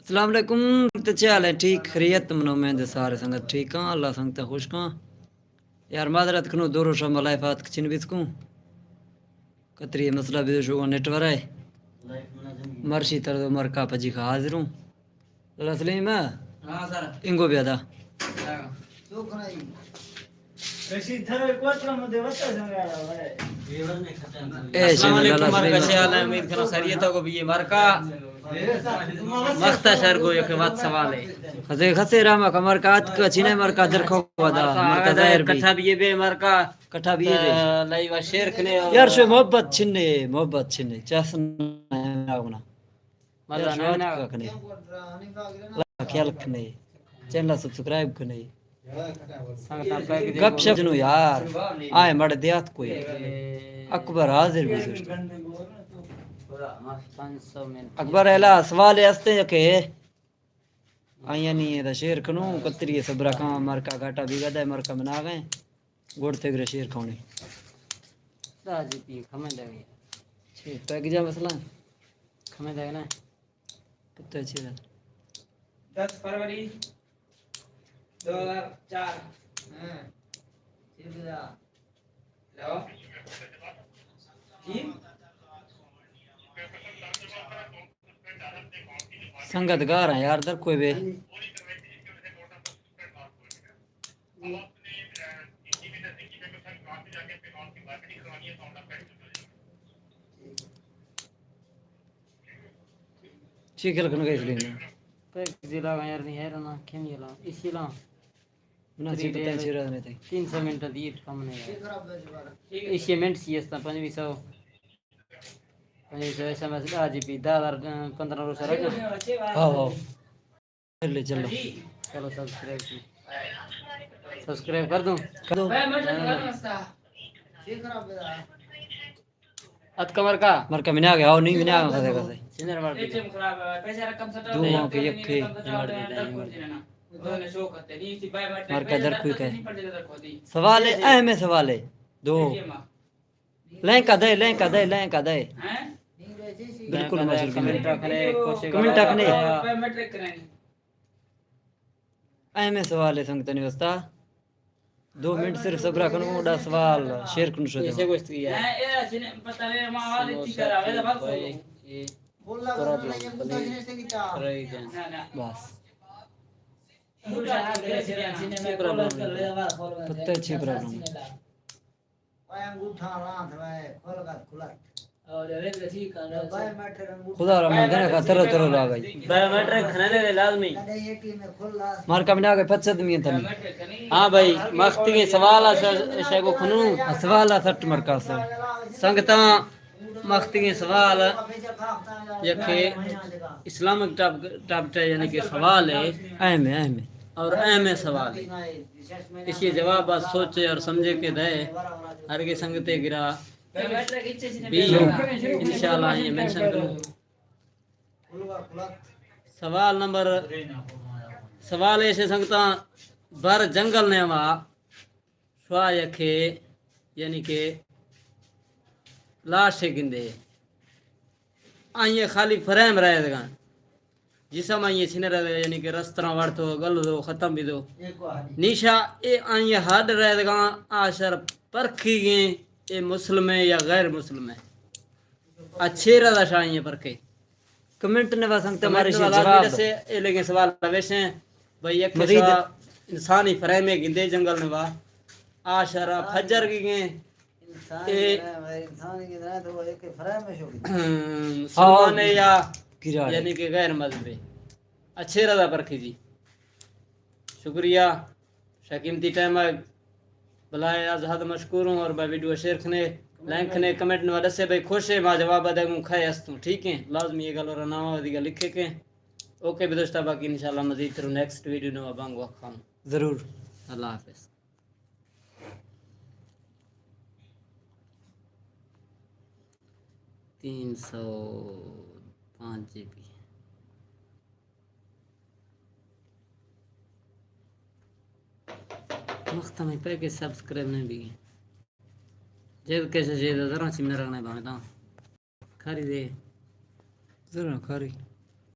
अस्सलाम वालेकुम। तो क्या हाल है? ठीक खैरियत मनो मैं दे सारे संगत ठीक हाँ अल्लाह संगत खुश हाँ यार माजरत कनो दोरो शम लाइफात किचन बिस्कू कतरी मसला भी शो नेटवर है मर्शी तर दो मरका पजी खा हाजिर हूँ लसलीम है हाँ सर इंगो ब्यादा तो कनाई रशीद थरे कोतरा मुदे वत्ता संगाया है अस्सलाम वालेकुम मरका से हाल है उम्मीद करो खैरियत हो भी ये मरका मख्तसर को एक बात सवाल है खसे खसे रामा कमर का आत का छिने मरका दरखो वादा मरका जाहिर भी कथा भी ये बे मरका कठा भी ये बे लाई वा शेर खने यार शो मोहब्बत छिने चसन आगुना मजा यार नहीं ना का कने ख्याल कने चैनल सब्सक्राइब कने संगता पे गप शप नु यार आए मड़ दियात कोई अकबर हाजिर भी सुस्त 500 मिनट अकबर एला सवाल हस्ते के आया नहीं है शेर खनु कतरी सबरा का मरका घाटा भी गदा मरका बना गए गोड़ थे गरे शेर खाने राजी पी खमे देवे छे पैक जा मसला खमे देवे ना कितना छे 10 फरवरी 2004 हां ठीक है हेलो जी संगत गार है यार दर कोई बे चिकल कन गई इसलिए पे जिला यार नहीं है ना क्यों ये ला इसी ला ना सी पता है चिरा नहीं था 300 मिनट दी कम नहीं है इसी मिनट सी है 2500 ऐसा मैसेज आज भी 15 रोज रख हां हां ले चलो चलो सब्सक्राइब कर दूं अत कमर का मरका मिना गया हो नहीं मिना कसे कसे सिंदर मार दी दो मां के यखे मरका दर कोई कहे सवाल है अहम सवाल है दो लैंका दे बिल्कुल मशहूर कमेंट रखने कोशिश कमेंट रखने अहम सवाल है संगत ने वस्ता 2 मिनट सिर्फ सब्र करो उड़ा सवाल शेयर कनु शो ऐसे कुछ किया है पता नहीं मां वाले ठीक करावे तो बात ये बोलला बस प्रॉब्लम पत्ते अच्छी प्रॉब्लम अंगूठा हाथ में खोल का खुला और रे ठीक है खुदा रहमान देने का तरह ला गई बायोमेट्रिक खने ले लाजमी मार का बिना के 25 मिनट तनी हां भाई मख्ती के सवाल से को खनु सवाल सट मरका से संगता मख्ती के सवाल यखे इस्लामिक टॉप यानी कि सवाल है अहम और अहम सवाल है इसके जवाब बस सोचे और समझे के दे हर के संगते गिरा भी इंशाल्लाह ये मेंशन करूं सवाल ऐसे संगता बर जंगल ने वा श्वा यखे यानी के लाश गिंदे आइए खाली फ्रेम रहेगा जिसम आइए छिने रहे यानी कि रस्तरा वर्तो गल दो खत्म भी दो निशा ए आइए हद रहेगा आशर परखी गए ए मुस्लिम है या गैर मुस्लिम है अच्छे रदा शाइए परखे कमेंट ने वा संगत हमारे जवाब से ए लेकिन सवाल वैसे भाई एक मजीद इंसानी फ्रेम में गिंदे जंगल ने वा आशर फजर की गए इंसान की तरह तो एक फ्रेम में शो मुसलमान है या यानी कि गैर मजहबी अच्छे रजा परखी जी शुक्रिया शकीमती टाइम बुलाए आज़ाद मशकूर हूँ और मैं वीडियो शेयर खने लाइक खने कमेंट में वजह से भाई खुश है मां जवाब देंगे खाए हस्तूँ ठीक है लाजमी ये गल और नाम दिगा लिखे के ओके भी दोस्ता बाकी इंशाल्लाह मजीद करूँ नेक्स्ट वीडियो में बांग वखाम जरूर अल्लाह हाफिज़ 305 GB मख्ता में पे के सब्सक्राइब नहीं भी जेद कैसे जेद जरा सिमना रखना है भाई तो खरीदे जरूर खरी